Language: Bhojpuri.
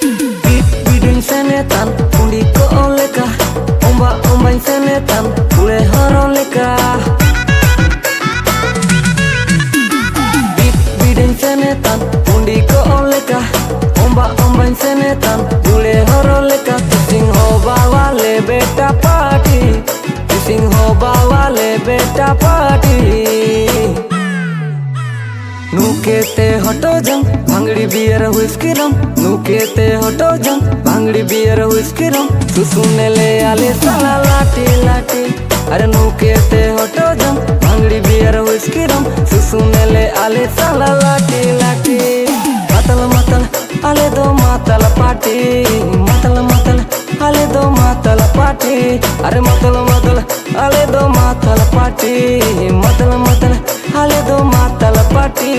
Biding senetan undi ko oleka Omba senetan ule horoleka Biding senetan undi ko oleka Omba senetan ule horoleka Sing ho bawale beta party Sing ho bawale beta party नुकेते हटो जंग भांगड़ी बियर व्हिस्की रम नुकेते हटो जंग भांगड़ी बियर व्हिस्की रम सुसुने ले आले साला लाटी लाटी अरे नुकेते हटो जंग भांगड़ी बियर व्हिस्की रम सुसुने ले आले साला लाटी लाटी मतल मतल आले दो मातल पार्टी मतल मतल आले दो मातल पार्टी अरे मतल मतल आले दो मातल पार्टी मतल मतल आले दो मातल पार्टी